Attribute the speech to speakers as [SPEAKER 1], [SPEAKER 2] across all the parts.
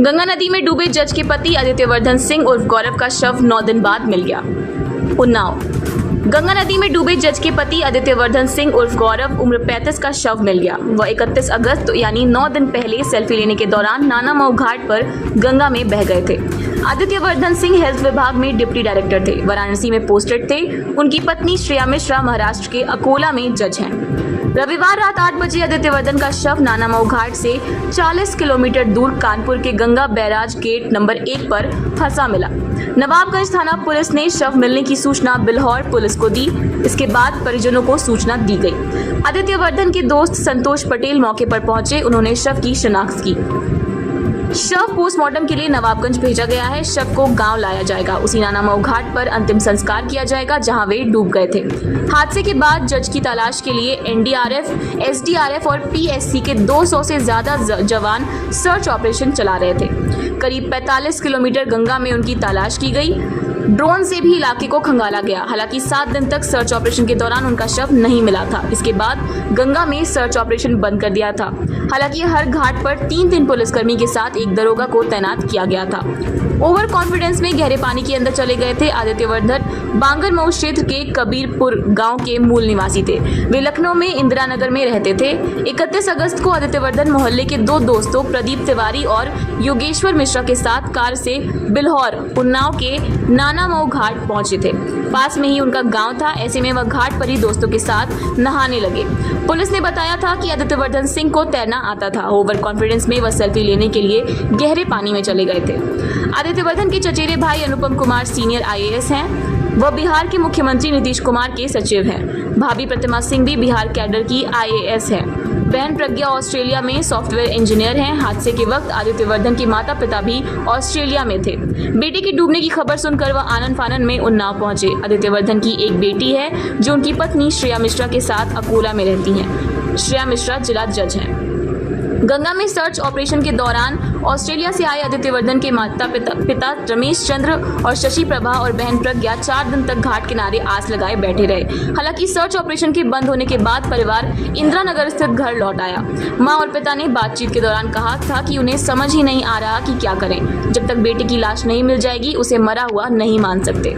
[SPEAKER 1] गंगा नदी में डूबे जज के पति आदित्यवर्धन सिंह उर्फ गौरव का शव 9 दिन बाद मिल गया। उन्नाव। गंगा नदी में डूबे जज के पति आदित्यवर्धन सिंह उर्फ गौरव उम्र 35 का शव मिल गया। वह 31 अगस्त यानी 9 दिन पहले सेल्फी लेने के दौरान नानामऊ घाट पर गंगा में बह गए थे। आदित्यवर्धन सिंह हेल्थ विभाग में डिप्टी डायरेक्टर थे, वाराणसी में पोस्टेड थे। उनकी पत्नी श्रेया मिश्रा महाराष्ट्र के अकोला में जज हैं। रविवार रात 8 बजे आदित्यवर्धन का शव नानामऊ घाट से 40 किलोमीटर दूर कानपुर के गंगा बैराज गेट नंबर 1 पर फंसा मिला। नवाबगंज थाना पुलिस ने शव मिलने की सूचना बिल्हौर पुलिस को दी। इसके बाद परिजनों को सूचना दी गई। आदित्यवर्धन के दोस्त संतोष पटेल मौके पर पहुंचे। उन्होंने शव की शिनाख्त की। शव पोस्टमार्टम के लिए नवाबगंज भेजा गया है। शव को गांव लाया जाएगा। उसी नानामऊ घाट पर अंतिम संस्कार किया जाएगा जहां वे डूब गए थे। हादसे के बाद जज की तलाश के लिए एनडीआरएफ, एसडीआरएफ और पीएससी के 200 से ज्यादा जवान सर्च ऑपरेशन चला रहे थे। करीब 45 किलोमीटर गंगा में उनकी तलाश की गई। ड्रोन से भी इलाके को खंगाला गया। हालांकि 7 दिन तक सर्च ऑपरेशन के दौरान उनका शव नहीं मिला था। इसके बाद गंगा में सर्च ऑपरेशन बंद कर दिया था। हालांकि हर घाट पर 3-3 पुलिसकर्मी के साथ एक दरोगा को तैनात किया गया था। ओवर कॉन्फिडेंस में गहरे पानी के अंदर चले गए थे। आदित्यवर्धन बांगरमऊ क्षेत्र के कबीरपुर गांव के मूल निवासी थे। वे लखनऊ में इंदिरा नगर में रहते थे। 31 अगस्त को आदित्यवर्धन मोहल्ले के 2 दोस्तों प्रदीप तिवारी और योगेश्वर मिश्रा के साथ कार से बिल्हौर उन्नाव के नानामऊ घाट पहुंचे थे। पास में ही उनका गांव था। ऐसे में वह घाट पर ही दोस्तों के साथ नहाने लगे। पुलिस ने बताया था कि आदित्यवर्धन सिंह को तैरना आता था। ओवर कॉन्फिडेंस में वह सेल्फी लेने के लिए गहरे पानी में चले गए थे। आदित्यवर्धन के चचेरे भाई अनुपम कुमार सीनियर आईएएस हैं। वह बिहार के मुख्यमंत्री नीतीश कुमार के सचिव हैं। भाभी प्रतिमा सिंह भी बिहार कैडर की आईएएस है। बहन प्रज्ञा ऑस्ट्रेलिया में सॉफ्टवेयर इंजीनियर हैं। हादसे के वक्त आदित्यवर्धन के माता पिता भी ऑस्ट्रेलिया में थे। बेटे के डूबने की खबर सुनकर वह आनन फानन में उन्नाव पहुंचे। आदित्यवर्धन की एक बेटी है जो उनकी पत्नी श्रेया मिश्रा के साथ अकोला में रहती हैं। श्रेया मिश्रा जिला जज हैं। गंगा में सर्च ऑपरेशन के दौरान ऑस्ट्रेलिया से आए आदित्यवर्धन के माता पिता रमेश चंद्र और शशि प्रभा और बहन प्रज्ञा 4 दिन तक घाट किनारे आस लगाए बैठे रहे। हालांकि सर्च ऑपरेशन के बंद होने के बाद परिवार इंदिरा नगर स्थित घर लौट आया। मां और पिता ने बातचीत के दौरान कहा था कि उन्हें समझ ही नहीं आ रहा कि क्या करें। जब तक बेटे की लाश नहीं मिल जाएगी उसे मरा हुआ नहीं मान सकते।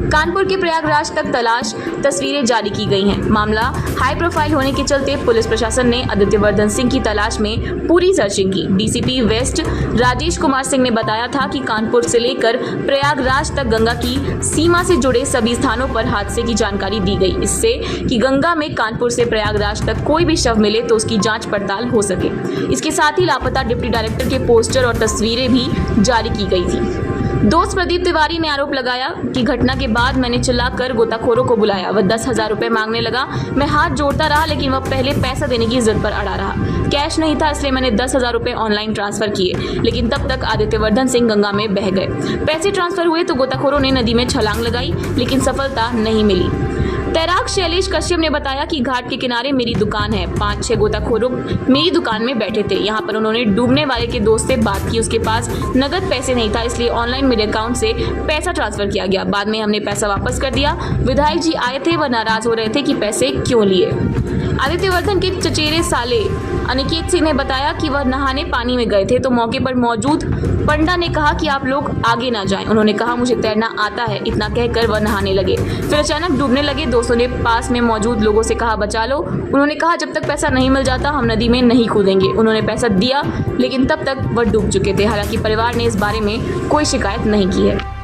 [SPEAKER 1] कानपुर के प्रयागराज तक तलाश तस्वीरें जारी की गई हैं। मामला हाई प्रोफाइल होने के चलते पुलिस प्रशासन ने आदित्यवर्धन सिंह की तलाश में पूरी सर्चिंग की। डीसीपी वेस्ट राजेश कुमार सिंह ने बताया था कि कानपुर से लेकर प्रयागराज तक गंगा की सीमा से जुड़े सभी स्थानों पर हादसे की जानकारी दी गई। इससे कि गंगा में कानपुर से प्रयागराज तक कोई भी शव मिले तो उसकी जाँच पड़ताल हो सके। इसके साथ ही लापता डिप्टी डायरेक्टर के पोस्टर और तस्वीरें भी जारी की गई थी। दोस्त प्रदीप तिवारी ने आरोप लगाया कि घटना के बाद मैंने चिल्लाकर गोताखोरों को बुलाया। वह 10,000 रुपए मांगने लगा। मैं हाथ जोड़ता रहा लेकिन वह पहले पैसा देने की जिद पर अड़ा रहा। कैश नहीं था इसलिए मैंने 10,000 रुपए ऑनलाइन ट्रांसफर किए, लेकिन तब तक आदित्यवर्धन सिंह गंगा में बह गए। पैसे ट्रांसफर हुए तो गोताखोरों ने नदी में छलांग लगाई लेकिन सफलता नहीं मिली। तैराक शैलेश कश्यप ने बताया कि घाट के किनारे मेरी दुकान है। 5-6 गोताखोरों मेरी दुकान में बैठे थे। यहाँ पर उन्होंने डूबने वाले के दोस्त से बात की। उसके पास नगद पैसे नहीं था इसलिए ऑनलाइन मेरे अकाउंट से पैसा ट्रांसफर किया गया। बाद में हमने पैसा वापस कर दिया। विधायक जी आए थे, वह नाराज हो रहे थे कि पैसे क्यों लिए। आदित्यवर्धन के चचेरे साले अनिकेत सिंह ने बताया कि वह नहाने पानी में गए थे तो मौके पर मौजूद पंडा ने कहा कि आप लोग आगे ना जाएं। उन्होंने कहा मुझे तैरना आता है। इतना कहकर वह नहाने लगे। फिर अचानक डूबने लगे। दोस्तों ने पास में मौजूद लोगों से कहा बचा लो। उन्होंने कहा जब तक पैसा नहीं मिल जाता हम नदी में नहीं कूदेंगे। उन्होंने पैसा दिया लेकिन तब तक वह डूब चुके थे। हालांकि परिवार ने इस बारे में कोई शिकायत नहीं की है।